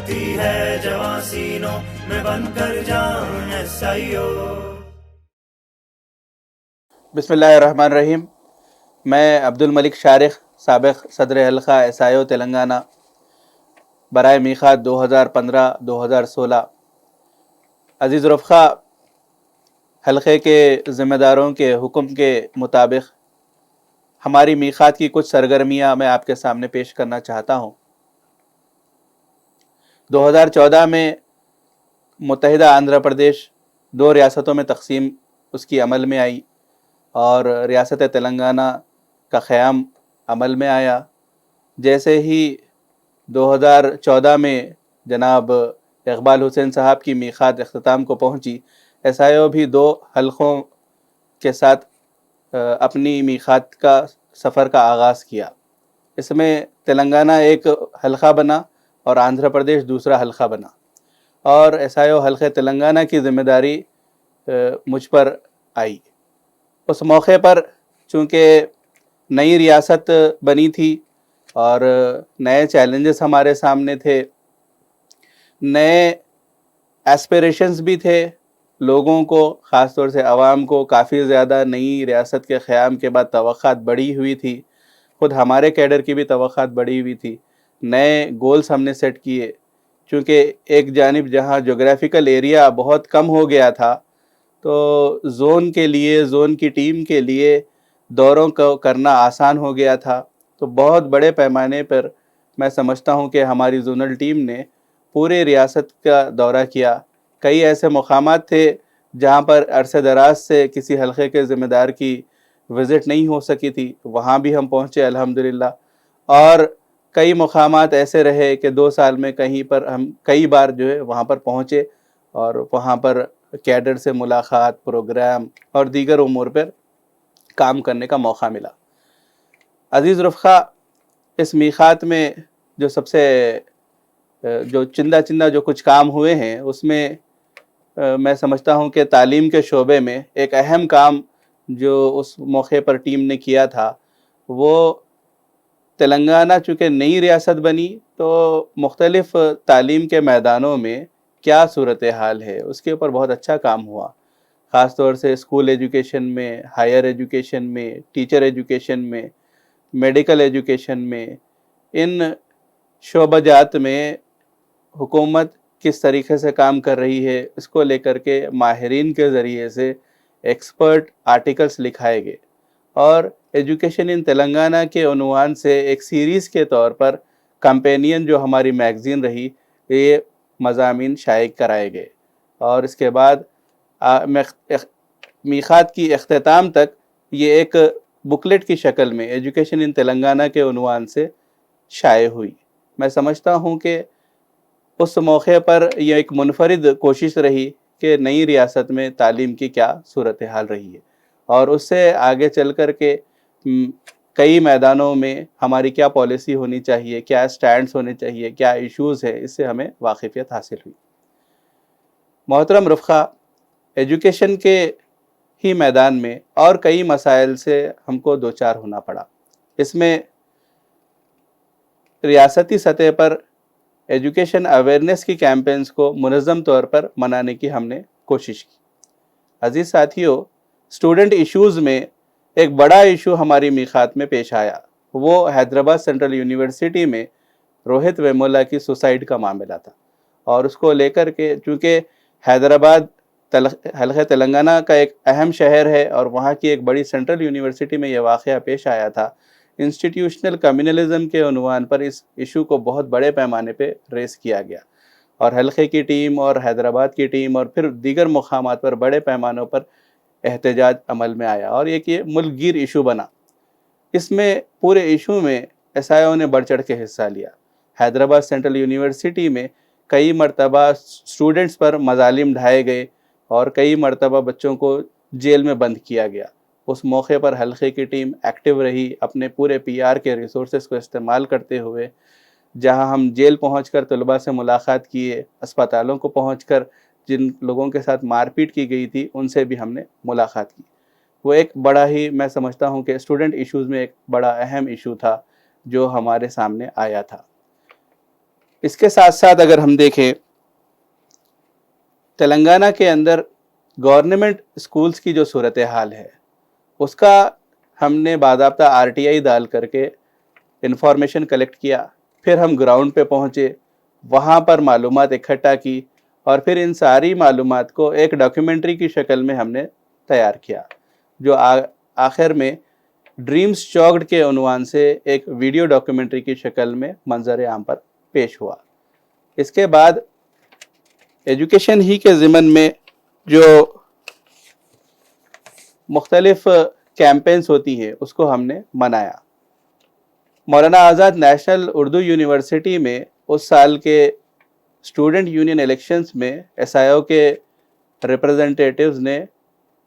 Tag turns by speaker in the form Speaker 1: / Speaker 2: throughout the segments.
Speaker 1: جگتی ہے جواں سینوں میں بن کر جان ایسائیو۔
Speaker 2: بسم اللہ الرحمن الرحیم۔ میں عبد الملک شارخ، سابق صدر حلقہ ایسایو تلنگانہ برائے میقات 2015-2016۔ عزیز رفقا، حلقے کے ذمہ داروں کے حکم کے مطابق ہماری میقات کی کچھ سرگرمیاں میں آپ کے سامنے پیش کرنا چاہتا ہوں۔ 2014 میں متحدہ آندھرا پردیش 2 ریاستوں میں تقسیم اس کی عمل میں آئی اور ریاست تلنگانہ کا قیام عمل میں آیا۔ جیسے ہی 2014 میں جناب اقبال حسین صاحب کی میقات اختتام کو پہنچی، ایسایو بھی 2 حلقوں کے ساتھ اپنی میقات کا سفر کا آغاز کیا۔ اس میں تلنگانہ ایک حلقہ بنا اور آندھرا پردیش دوسرا حلقہ بنا، اور ایسایو حلقہ تلنگانہ کی ذمہ داری مجھ پر آئی۔ اس موقع پر چونکہ نئی ریاست بنی تھی اور نئے چیلنجز ہمارے سامنے تھے، نئے ایسپیریشنز بھی تھے، لوگوں کو، خاص طور سے عوام کو کافی زیادہ نئی ریاست کے قیام کے بعد توقعات بڑھی ہوئی تھی، خود ہمارے کیڈر کی بھی توقعات بڑھی ہوئی تھی، نئے گولز ہم نے سیٹ کیے۔ چونکہ ایک جانب جہاں جغرافیکل ایریا بہت کم ہو گیا تھا، تو زون کے لیے، زون کی ٹیم کے لیے دوروں کو کرنا آسان ہو گیا تھا۔ تو بہت بڑے پیمانے پر میں سمجھتا ہوں کہ ہماری زونل ٹیم نے پورے ریاست کا دورہ کیا۔ کئی ایسے مقامات تھے جہاں پر عرصہ دراز سے کسی حلقے کے ذمہ دار کی وزٹ نہیں ہو سکی تھی، وہاں بھی ہم پہنچے الحمدللہ۔ اور کئی مقامات ایسے رہے کہ 2 سال میں کہیں پر ہم کئی بار جو ہے وہاں پر پہنچے اور وہاں پر کیڈر سے ملاقات، پروگرام اور دیگر امور پر کام کرنے کا موقع ملا۔ عزیز رفقا، اس میقات میں جو سب سے جو چندہ جو کچھ کام ہوئے ہیں، اس میں میں سمجھتا ہوں کہ تعلیم کے شعبے میں ایک اہم کام جو اس موقع پر ٹیم نے کیا تھا، وہ تلنگانہ چونکہ نئی ریاست بنی تو مختلف تعلیم کے میدانوں میں کیا صورتحال ہے اس کے اوپر بہت اچھا کام ہوا۔ خاص طور سے اسکول ایجوکیشن میں، ہائر ایجوکیشن میں، ٹیچر ایجوکیشن میں، میڈیکل ایجوکیشن میں، ان شعبہ جات میں حکومت کس طریقے سے کام کر رہی ہے، اس کو لے کر کے ماہرین کے ذریعے سے ایکسپرٹ آرٹیکلز لکھائے گئے، اور ایجوکیشن ان تلنگانہ کے عنوان سے ایک سیریز کے طور پر کمپینین جو ہماری میگزین رہی، یہ مضامین شائع کرائے گئے۔ اور اس کے بعد میقات کی اختتام تک یہ ایک بکلیٹ کی شکل میں ایجوکیشن ان تلنگانہ کے عنوان سے شائع ہوئی۔ میں سمجھتا ہوں کہ اس موقع پر یہ ایک منفرد کوشش رہی کہ نئی ریاست میں تعلیم کی کیا صورتحال رہی ہے، اور اس سے آگے چل کر کے کئی میدانوں میں ہماری کیا پالیسی ہونی چاہیے، کیا سٹینڈز ہونے چاہیے، کیا ایشوز ہے، اس سے ہمیں واقفیت حاصل ہوئی۔ محترم رفقا، ایجوکیشن کے ہی میدان میں اور کئی مسائل سے ہم کو دوچار ہونا پڑا۔ اس میں ریاستی سطح پر ایجوکیشن اویئرنیس کی کیمپینز کو منظم طور پر منانے کی ہم نے کوشش کی۔ عزیز ساتھیو، اسٹوڈنٹ ایشوز میں ایک بڑا ایشو ہماری میقات میں پیش آیا، وہ حیدرآباد سینٹرل یونیورسٹی میں روہت ویمولا کی سوسائڈ کا معاملہ تھا۔ اور اس کو لے کر کے چونکہ حیدرآباد حلقہ تلنگانہ کا ایک اہم شہر ہے اور وہاں کی ایک بڑی سینٹرل یونیورسٹی میں یہ واقعہ پیش آیا تھا، انسٹیٹیوشنل کمیونلزم کے عنوان پر اس ایشو کو بہت بڑے پیمانے پہ ریس کیا گیا، اور حلقے کی ٹیم اور حیدرآباد کی ٹیم اور پھر دیگر مقامات پر بڑے پیمانوں پر احتجاج عمل میں آیا، اور ایک یہ ملک گیر ایشو بنا۔ اس میں پورے ایشو میں ایسایو نے بڑھ چڑھ کے حصہ لیا۔ حیدرآباد سینٹرل یونیورسٹی میں کئی مرتبہ اسٹوڈنٹس پر مظالم ڈھائے گئے اور کئی مرتبہ بچوں کو جیل میں بند کیا گیا۔ اس موقع پر حلقے کی ٹیم ایکٹیو رہی، اپنے پورے پی آر کے ریسورسز کو استعمال کرتے ہوئے، جہاں ہم جیل پہنچ کر طلباء سے ملاقات کیے، اسپتالوں کو پہنچ کر جن لوگوں کے ساتھ مار پیٹ کی گئی تھی ان سے بھی ہم نے ملاقات کی۔ وہ ایک بڑا ہی، میں سمجھتا ہوں کہ اسٹوڈنٹ ایشوز میں ایک بڑا اہم ایشو تھا جو ہمارے سامنے آیا تھا۔ اس کے ساتھ ساتھ اگر ہم دیکھیں تلنگانہ کے اندر گورنمنٹ اسکولس کی جو صورتحال ہے اس کا ہم نے باضابطہ RTI ڈال کر کے انفارمیشن کلیکٹ کیا، پھر ہم گراؤنڈ پہ پہنچے، وہاں پر معلومات اکٹھا کی، اور پھر ان ساری معلومات کو ایک ڈاکیومنٹری کی شکل میں ہم نے تیار کیا، جو آخر میں ڈریمز چوکڈ کے عنوان سے ایک ویڈیو ڈاکیومنٹری کی شکل میں منظر عام پر پیش ہوا۔ اس کے بعد ایجوکیشن ہی کے ضمن میں جو مختلف کیمپینز ہوتی ہیں اس کو ہم نے منایا۔ مولانا آزاد نیشنل اردو یونیورسٹی میں اس سال کے اسٹوڈنٹ یونین الیکشنز میں SIO کے ریپرزنٹیٹیوز نے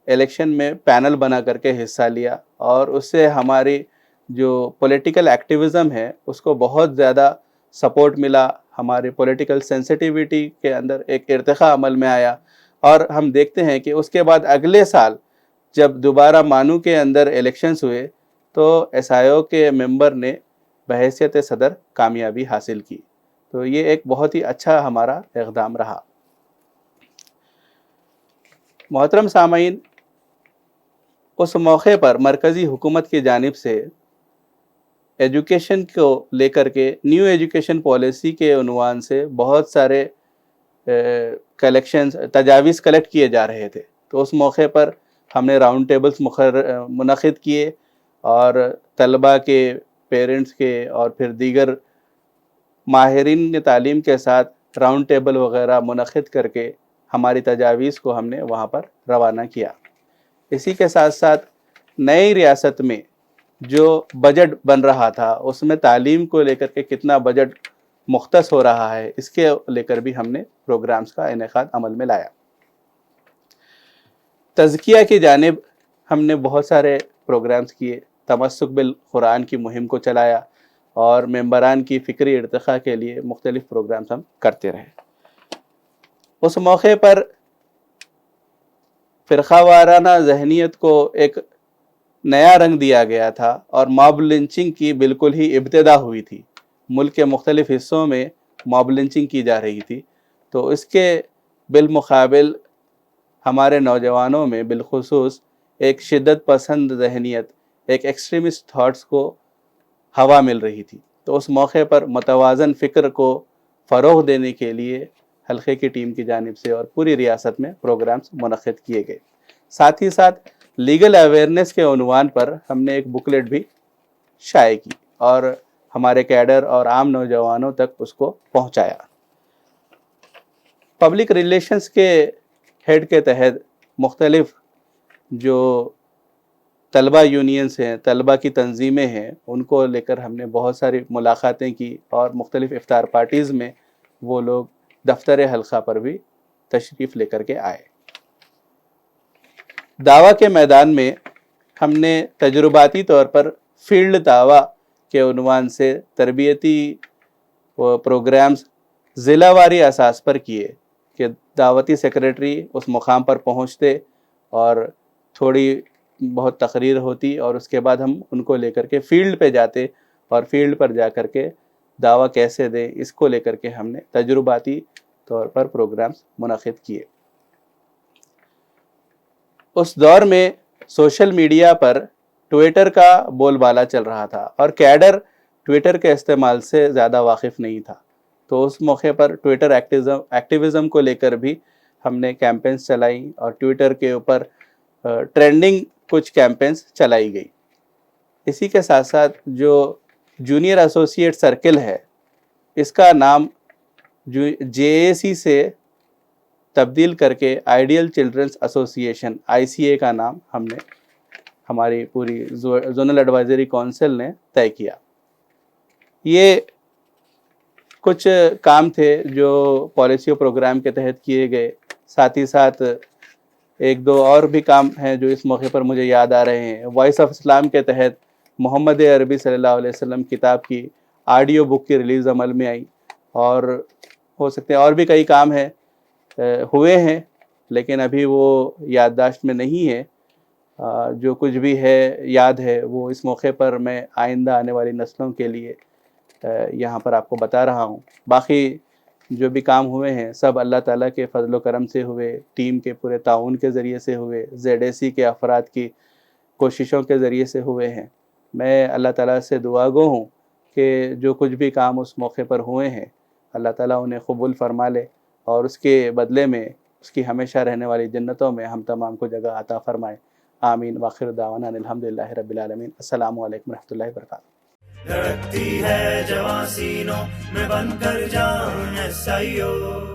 Speaker 2: الیکشن میں پینل بنا کر کے حصہ لیا، اور اس سے ہماری جو پولیٹیکل ایکٹیویزم ہے اس کو بہت زیادہ سپورٹ ملا، ہماری پولیٹیکل سینسٹیویٹی کے اندر ایک ارتقاء عمل میں آیا، اور ہم دیکھتے ہیں کہ اس کے بعد اگلے سال جب دوبارہ مانو کے اندر الیکشنز ہوئے تو SIO کے ممبر نے بحیثیت صدر کامیابی حاصل کی۔ تو یہ ایک بہت ہی اچھا ہمارا اقدام رہا۔ محترم سامعین، اس موقع پر مرکزی حکومت کی جانب سے ایجوکیشن کو لے کر کے نیو ایجوکیشن پالیسی کے عنوان سے بہت سارے تجاویز کلیکٹ کیے جا رہے تھے، تو اس موقع پر ہم نے راؤنڈ ٹیبلز منعقد کیے، اور طلباء کے، پیرنٹس کے، اور پھر دیگر ماہرین تعلیم کے ساتھ راؤنڈ ٹیبل وغیرہ منعقد کر کے ہماری تجاویز کو ہم نے وہاں پر روانہ کیا۔ اسی کے ساتھ ساتھ نئی ریاست میں جو بجٹ بن رہا تھا اس میں تعلیم کو لے کر کے کتنا بجٹ مختص ہو رہا ہے، اس کے لے کر بھی ہم نے پروگرامز کا انعقاد عمل میں لایا۔ تزکیہ کی جانب ہم نے بہت سارے پروگرامز کیے، تمسک بالقرآن کی مہم کو چلایا، اور ممبران کی فکری ارتقاء کے لیے مختلف پروگرامز ہم کرتے رہے۔ اس موقع پر فرقہ وارانہ ذہنیت کو ایک نیا رنگ دیا گیا تھا، اور ماب لنچنگ کی بالکل ہی ابتدا ہوئی تھی۔ ملک کے مختلف حصوں میں ماب لنچنگ کی جا رہی تھی، تو اس کے بالمقابل ہمارے نوجوانوں میں بالخصوص ایک شدت پسند ذہنیت، ایک ایکسٹریمسٹ تھاٹس کو ہوا مل رہی تھی۔ تو اس موقع پر متوازن فکر کو فروغ دینے کے لیے حلقے کی ٹیم کی جانب سے اور پوری ریاست میں پروگرامز منعقد کیے گئے۔ ساتھ ہی ساتھ لیگل اویئرنیس کے عنوان پر ہم نے ایک بکلیٹ بھی شائع کی، اور ہمارے کیڈر اور عام نوجوانوں تک اس کو پہنچایا۔ پبلک ریلیشنز کے ہیڈ کے تحت مختلف جو طلبہ یونینز ہیں، طلبہ کی تنظیمیں ہیں، ان کو لے کر ہم نے بہت ساری ملاقاتیں کی، اور مختلف افطار پارٹیز میں وہ لوگ دفتر حلقہ پر بھی تشریف لے کر کے آئے۔ دعویٰ کے میدان میں ہم نے تجرباتی طور پر فیلڈ دعویٰ کے عنوان سے تربیتی پروگرامز ضلع واری اساس پر کیے، کہ دعوتی سیکریٹری اس مقام پر پہنچتے اور تھوڑی بہت تقریر ہوتی، اور اس کے بعد ہم ان کو لے کر کے فیلڈ پہ جاتے، اور فیلڈ پر جا کر کے دعویٰ کیسے دیں اس کو لے کر کے ہم نے تجرباتی طور پر پروگرامز منعقد کیے۔ اس دور میں سوشل میڈیا پر ٹویٹر کا بول بالا چل رہا تھا، اور کیڈر ٹویٹر کے استعمال سے زیادہ واقف نہیں تھا، تو اس موقع پر ٹویٹر ایکٹیویزم کو لے کر بھی ہم نے کیمپینز چلائی، اور ٹویٹر کے اوپر ٹرینڈنگ کچھ کیمپینز چلائی گئی۔ اسی کے ساتھ ساتھ جو جونیئر ایسوسیٹ سرکل ہے، اس کا نام JAC سے تبدیل کر کے آئیڈیل چلڈرنس ایسوسی ایشن ICA کا نام ہم نے ہماری پوری زونل ایڈوائزری کونسل نے طے کیا۔ یہ کچھ کام تھے جو پالیسی و پروگرام کے تحت کیے گئے، ساتھ ہی ساتھ ایک دو اور بھی کام ہیں جو اس موقع پر مجھے یاد آ رہے ہیں۔ وائس آف اسلام کے تحت محمد عربی صلی اللہ علیہ وسلم کتاب کی آڈیو بک کی ریلیز عمل میں آئی، اور ہو سکتے ہیں اور بھی کئی کام ہیں ہوئے ہیں، لیکن ابھی وہ یادداشت میں نہیں ہے۔ جو کچھ بھی ہے یاد ہے وہ اس موقع پر میں آئندہ آنے والی نسلوں کے لیے یہاں پر آپ کو بتا رہا ہوں. باقی جو بھی کام ہوئے ہیں سب اللہ تعالیٰ کے فضل و کرم سے ہوئے، ٹیم کے پورے تعاون کے ذریعے سے ہوئے، ZAC کے افراد کی کوششوں کے ذریعے سے ہوئے ہیں. میں اللہ تعالیٰ سے دعا گو ہوں کہ جو کچھ بھی کام اس موقع پر ہوئے ہیں اللہ تعالیٰ انہیں قبول فرما لے اور اس کے بدلے میں اس کی ہمیشہ رہنے والی جنتوں میں ہم تمام کو جگہ عطا فرمائے. آمین. واخر دعوانا الحمدللہ رب العالمین. السلام علیکم ورحمۃ اللہ وبرکاتہ.
Speaker 1: دھڑکتی ہے جواں سینوں میں بن کر جان SIO.